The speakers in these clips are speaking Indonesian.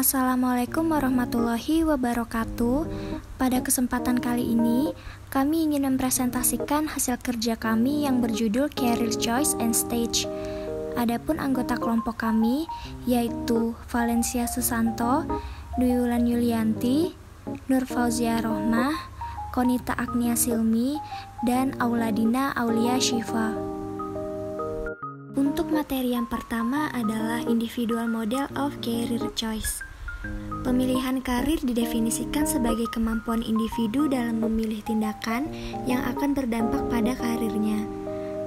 Assalamualaikum warahmatullahi wabarakatuh. Pada kesempatan kali ini, kami ingin mempresentasikan hasil kerja kami yang berjudul Career Choice and Stage. Adapun anggota kelompok kami yaitu Valencia Susanto, Dwi Wulan Yulianti, Nur Fauzia Rohmah, Konita Agnia Silmi, dan Auladina Aulia Syifa. Untuk materi yang pertama adalah Individual Model of Career Choice. Pemilihan karir didefinisikan sebagai kemampuan individu dalam memilih tindakan yang akan berdampak pada karirnya.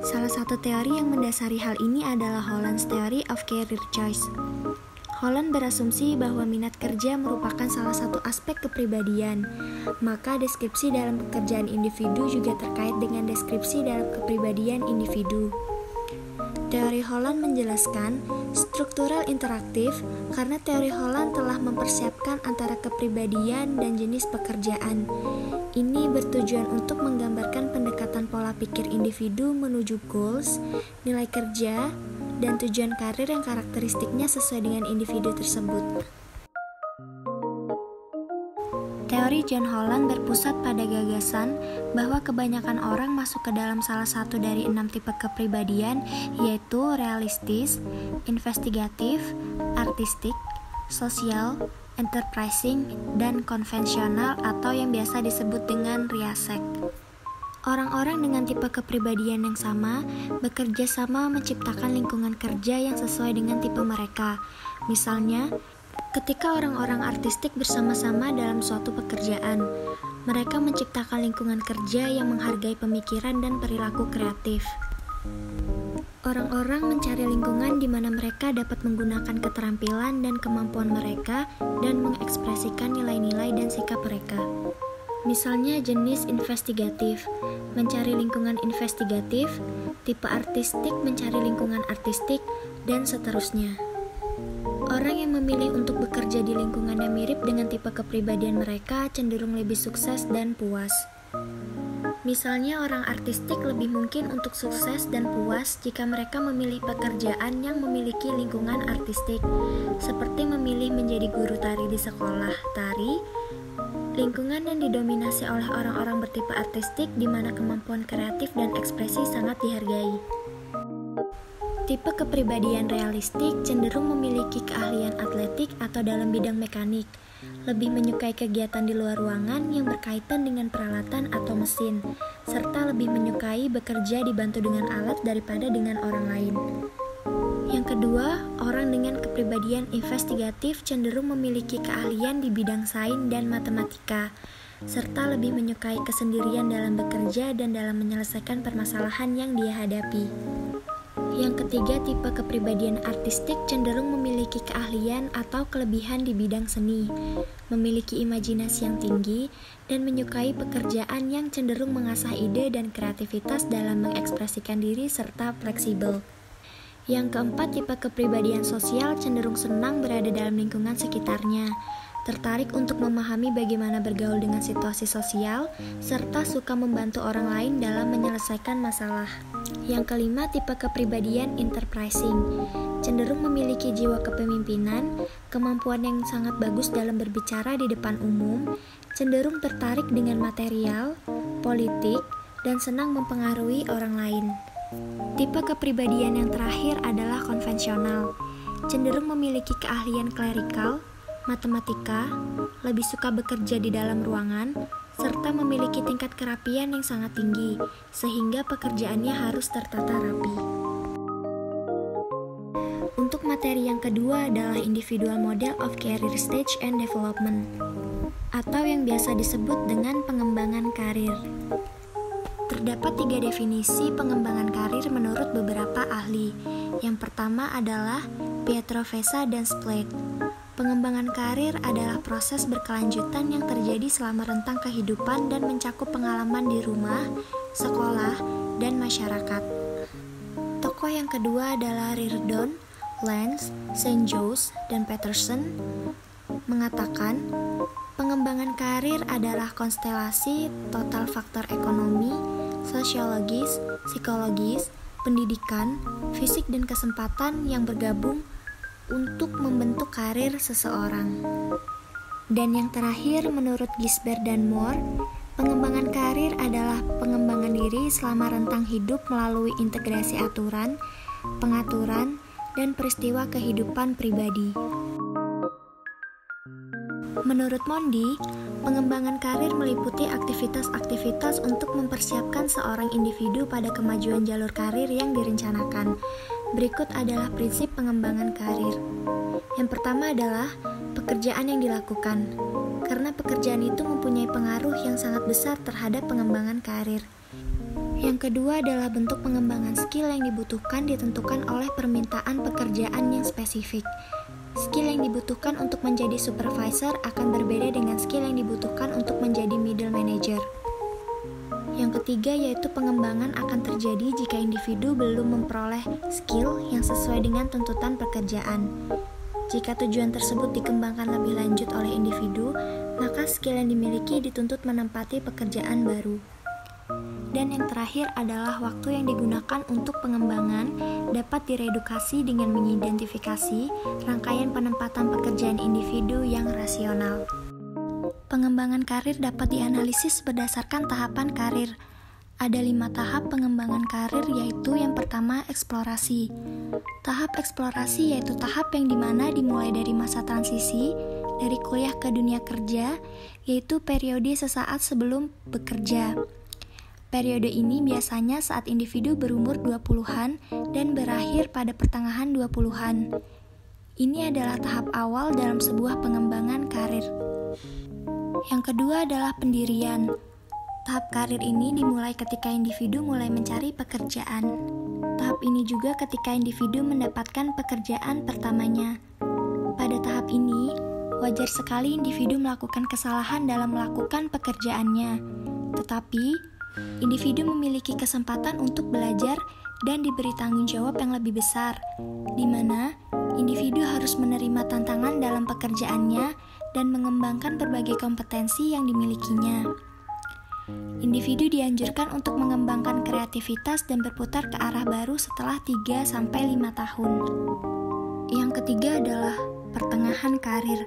Salah satu teori yang mendasari hal ini adalah Holland's Theory of Career Choice. Holland berasumsi bahwa minat kerja merupakan salah satu aspek kepribadian, maka deskripsi dalam pekerjaan individu juga terkait dengan deskripsi dalam kepribadian individu. Teori Holland menjelaskan struktural interaktif karena teori Holland telah mempersiapkan antara kepribadian dan jenis pekerjaan. Ini bertujuan untuk menggambarkan pendekatan pola pikir individu menuju goals, nilai kerja, dan tujuan karir yang karakteristiknya sesuai dengan individu tersebut. Teori John Holland berpusat pada gagasan bahwa kebanyakan orang masuk ke dalam salah satu dari 6 tipe kepribadian, yaitu realistis, investigatif, artistik, sosial, enterprising, dan konvensional atau yang biasa disebut dengan riasek. Orang-orang dengan tipe kepribadian yang sama bekerja sama menciptakan lingkungan kerja yang sesuai dengan tipe mereka. Misalnya, ketika orang-orang artistik bersama-sama dalam suatu pekerjaan, mereka menciptakan lingkungan kerja yang menghargai pemikiran dan perilaku kreatif. Orang-orang mencari lingkungan di mana mereka dapat menggunakan keterampilan dan kemampuan mereka dan mengekspresikan nilai-nilai dan sikap mereka. Misalnya jenis investigatif, mencari lingkungan investigatif, tipe artistik mencari lingkungan artistik, dan seterusnya. Orang yang memilih untuk bekerja di lingkungan yang mirip dengan tipe kepribadian mereka cenderung lebih sukses dan puas. Misalnya orang artistik lebih mungkin untuk sukses dan puas jika mereka memilih pekerjaan yang memiliki lingkungan artistik, seperti memilih menjadi guru tari di sekolah tari, lingkungan yang didominasi oleh orang-orang bertipe artistik di mana kemampuan kreatif dan ekspresi sangat dihargai. Tipe kepribadian realistik cenderung memiliki keahlian atletik atau dalam bidang mekanik, lebih menyukai kegiatan di luar ruangan yang berkaitan dengan peralatan atau mesin, serta lebih menyukai bekerja dibantu dengan alat daripada dengan orang lain. Yang kedua, orang dengan kepribadian investigatif cenderung memiliki keahlian di bidang sains dan matematika, serta lebih menyukai kesendirian dalam bekerja dan dalam menyelesaikan permasalahan yang dia hadapi. Yang ketiga, tipe kepribadian artistik cenderung memiliki keahlian atau kelebihan di bidang seni, memiliki imajinasi yang tinggi, dan menyukai pekerjaan yang cenderung mengasah ide dan kreativitas dalam mengekspresikan diri serta fleksibel. Yang keempat, tipe kepribadian sosial cenderung senang berada dalam lingkungan sekitarnya, tertarik untuk memahami bagaimana bergaul dengan situasi sosial, serta suka membantu orang lain dalam menyelesaikan masalah. Yang kelima, tipe kepribadian enterprising, cenderung memiliki jiwa kepemimpinan, kemampuan yang sangat bagus dalam berbicara di depan umum, cenderung tertarik dengan material, politik, dan senang mempengaruhi orang lain. Tipe kepribadian yang terakhir adalah konvensional, cenderung memiliki keahlian klerikal, matematika, lebih suka bekerja di dalam ruangan, serta memiliki tingkat kerapian yang sangat tinggi, sehingga pekerjaannya harus tertata rapi. Untuk materi yang kedua adalah Individual Model of Career Stage and Development, atau yang biasa disebut dengan pengembangan karir. Terdapat 3 definisi pengembangan karir menurut beberapa ahli. Yang pertama adalah Pietro Vesa dan Splake. Pengembangan karir adalah proses berkelanjutan yang terjadi selama rentang kehidupan dan mencakup pengalaman di rumah, sekolah, dan masyarakat. Tokoh yang kedua adalah Reardon, Lance, St. Jones, dan Peterson mengatakan, pengembangan karir adalah konstelasi total faktor ekonomi, sosiologis, psikologis, pendidikan, fisik, dan kesempatan yang bergabung untuk membentuk karir seseorang. Dan yang terakhir, menurut Gisbert dan Moore, pengembangan karir adalah pengembangan diri selama rentang hidup melalui integrasi aturan, pengaturan, dan peristiwa kehidupan pribadi. Menurut Mondi, pengembangan karir meliputi aktivitas-aktivitas untuk mempersiapkan seorang individu pada kemajuan jalur karir yang direncanakan. Berikut adalah prinsip pengembangan karir. Yang pertama adalah pekerjaan yang dilakukan, karena pekerjaan itu mempunyai pengaruh yang sangat besar terhadap pengembangan karir. Yang kedua adalah bentuk pengembangan skill yang dibutuhkan ditentukan oleh permintaan pekerjaan yang spesifik. Skill yang dibutuhkan untuk menjadi supervisor akan berbeda dengan skill yang dibutuhkan untuk menjadi middle manager. Yang ketiga yaitu pengembangan akan terjadi jika individu belum memperoleh skill yang sesuai dengan tuntutan pekerjaan. Jika tujuan tersebut dikembangkan lebih lanjut oleh individu, maka skill yang dimiliki dituntut menempati pekerjaan baru. Dan yang terakhir adalah waktu yang digunakan untuk pengembangan dapat diredukasi dengan mengidentifikasi rangkaian penempatan pekerjaan individu yang rasional. Pengembangan karir dapat dianalisis berdasarkan tahapan karir. Ada 5 tahap pengembangan karir, yaitu yang pertama eksplorasi. Tahap eksplorasi yaitu tahap yang dimana dimulai dari masa transisi dari kuliah ke dunia kerja, yaitu periode sesaat sebelum bekerja. Periode ini biasanya saat individu berumur 20-an dan berakhir pada pertengahan 20-an. Ini adalah tahap awal dalam sebuah pengembangan karir. Yang kedua adalah pendirian. Tahap karir ini dimulai ketika individu mulai mencari pekerjaan. Tahap ini juga ketika individu mendapatkan pekerjaan pertamanya. Pada tahap ini, wajar sekali individu melakukan kesalahan dalam melakukan pekerjaannya. Tetapi, individu memiliki kesempatan untuk belajar dan diberi tanggung jawab yang lebih besar, di mana individu harus menerima tantangan dalam pekerjaannya dan mengembangkan berbagai kompetensi yang dimilikinya. Individu dianjurkan untuk mengembangkan kreativitas dan berputar ke arah baru setelah 3-5 tahun. Yang ketiga adalah pertengahan karir.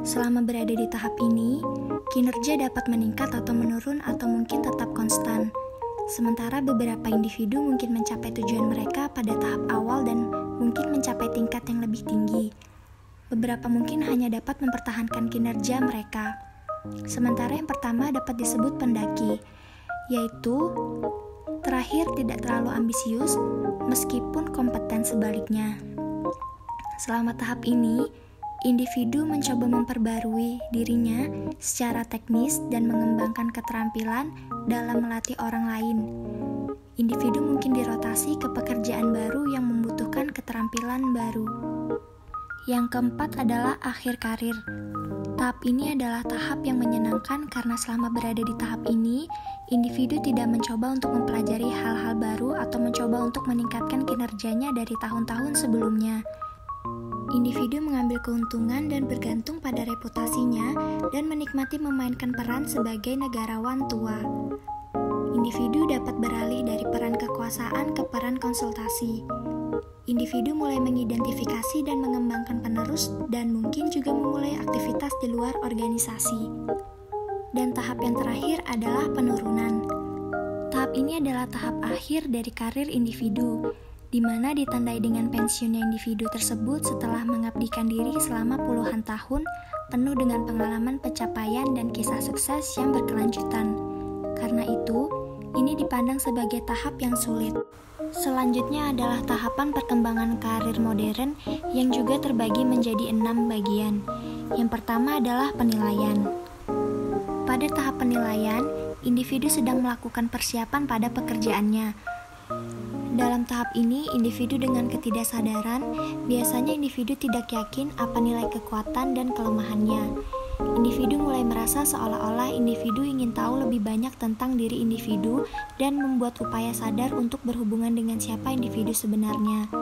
Selama berada di tahap ini, kinerja dapat meningkat atau menurun atau mungkin tetap konstan. Sementara beberapa individu mungkin mencapai tujuan mereka pada tahap awal dan mungkin mencapai tingkat yang lebih tinggi. Beberapa mungkin hanya dapat mempertahankan kinerja mereka. Sementara yang pertama dapat disebut pendaki, yaitu terakhir tidak terlalu ambisius meskipun kompeten sebaliknya. Selama tahap ini, individu mencoba memperbarui dirinya secara teknis dan mengembangkan keterampilan dalam melatih orang lain. Individu mungkin dirotasi ke pekerjaan baru yang membutuhkan keterampilan baru. Yang keempat adalah akhir karir. Tahap ini adalah tahap yang menyenangkan karena selama berada di tahap ini, individu tidak mencoba untuk mempelajari hal-hal baru atau mencoba untuk meningkatkan kinerjanya dari tahun-tahun sebelumnya. Individu mengambil keuntungan dan bergantung pada reputasinya dan menikmati memainkan peran sebagai negarawan tua. Individu dapat beralih dari peran kekuasaan ke peran konsultasi. Individu mulai mengidentifikasi dan mengembangkan penerus dan mungkin juga memulai aktivitas di luar organisasi. Dan tahap yang terakhir adalah penurunan. Tahap ini adalah tahap akhir dari karir individu, di mana ditandai dengan pensiunnya individu tersebut setelah mengabdikan diri selama puluhan tahun, penuh dengan pengalaman pencapaian dan kisah sukses yang berkelanjutan. Karena itu, ini dipandang sebagai tahap yang sulit. Selanjutnya adalah tahapan perkembangan karir modern yang juga terbagi menjadi 6 bagian. Yang pertama adalah penilaian. Pada tahap penilaian, individu sedang melakukan persiapan pada pekerjaannya. Dalam tahap ini, individu dengan ketidaksadaran, biasanya individu tidak yakin apa nilai kekuatan dan kelemahannya. Individu mulai merasa seolah-olah individu ingin tahu lebih banyak tentang diri individu dan membuat upaya sadar untuk berhubungan dengan siapa individu sebenarnya.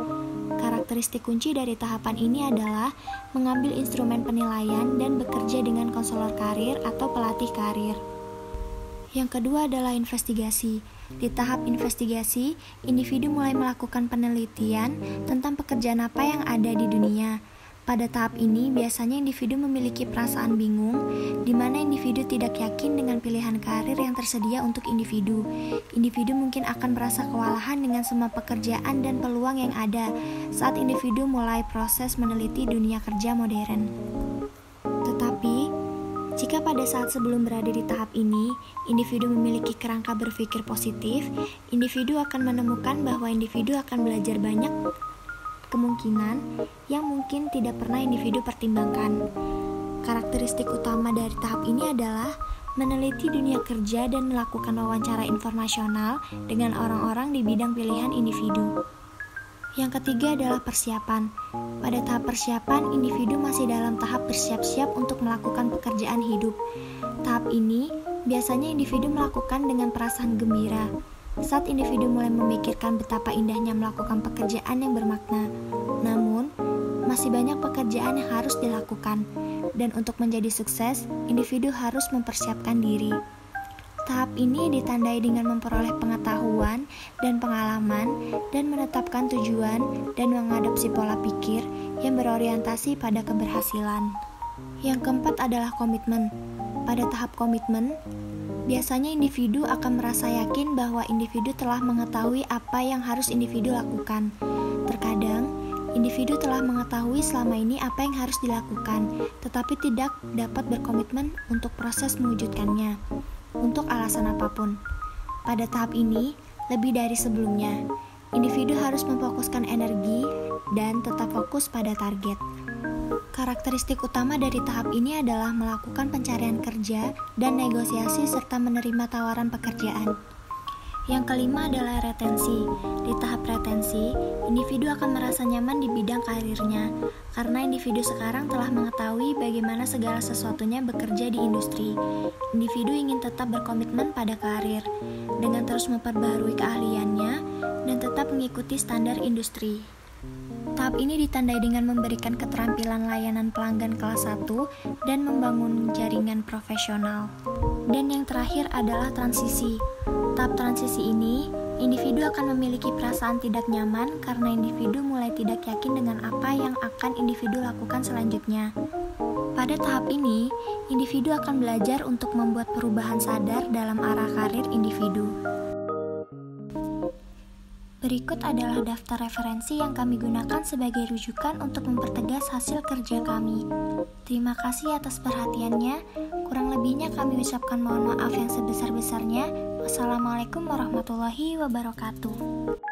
Karakteristik kunci dari tahapan ini adalah mengambil instrumen penilaian dan bekerja dengan konselor karir atau pelatih karir. Yang kedua adalah investigasi. Di tahap investigasi, individu mulai melakukan penelitian tentang pekerjaan apa yang ada di dunia. Pada tahap ini, biasanya individu memiliki perasaan bingung, di mana individu tidak yakin dengan pilihan karir yang tersedia untuk individu. Individu mungkin akan merasa kewalahan dengan semua pekerjaan dan peluang yang ada saat individu mulai proses meneliti dunia kerja modern. Tetapi, jika pada saat sebelum berada di tahap ini, individu memiliki kerangka berpikir positif, individu akan menemukan bahwa individu akan belajar banyak kemungkinan yang mungkin tidak pernah individu pertimbangkan. Karakteristik utama dari tahap ini adalah meneliti dunia kerja dan melakukan wawancara informasional dengan orang-orang di bidang pilihan individu. Yang ketiga adalah persiapan. Pada tahap persiapan, individu masih dalam tahap bersiap-siap untuk melakukan pekerjaan hidup. Tahap ini biasanya individu melakukan dengan perasaan gembira saat individu mulai memikirkan betapa indahnya melakukan pekerjaan yang bermakna. Namun, masih banyak pekerjaan yang harus dilakukan, dan untuk menjadi sukses, individu harus mempersiapkan diri. Tahap ini ditandai dengan memperoleh pengetahuan dan pengalaman, dan menetapkan tujuan dan mengadopsi pola pikir yang berorientasi pada keberhasilan. Yang keempat adalah komitmen. Pada tahap komitmen, biasanya individu akan merasa yakin bahwa individu telah mengetahui apa yang harus individu lakukan. Terkadang, individu telah mengetahui selama ini apa yang harus dilakukan, tetapi tidak dapat berkomitmen untuk proses mewujudkannya, untuk alasan apapun. Pada tahap ini, lebih dari sebelumnya, individu harus memfokuskan energi dan tetap fokus pada target. Karakteristik utama dari tahap ini adalah melakukan pencarian kerja dan negosiasi serta menerima tawaran pekerjaan. Yang kelima adalah retensi. Di tahap retensi, individu akan merasa nyaman di bidang karirnya karena individu sekarang telah mengetahui bagaimana segala sesuatunya bekerja di industri. Individu ingin tetap berkomitmen pada karir dengan terus memperbaharui keahliannya dan tetap mengikuti standar industri. Tahap ini ditandai dengan memberikan keterampilan layanan pelanggan kelas 1 dan membangun jaringan profesional. Dan yang terakhir adalah transisi. Tahap transisi ini, individu akan memiliki perasaan tidak nyaman karena individu mulai tidak yakin dengan apa yang akan individu lakukan selanjutnya. Pada tahap ini, individu akan belajar untuk membuat perubahan sadar dalam arah karir individu. Berikut adalah daftar referensi yang kami gunakan sebagai rujukan untuk mempertegas hasil kerja kami. Terima kasih atas perhatiannya. Kurang lebihnya kami ucapkan mohon maaf yang sebesar-besarnya. Wassalamualaikum warahmatullahi wabarakatuh.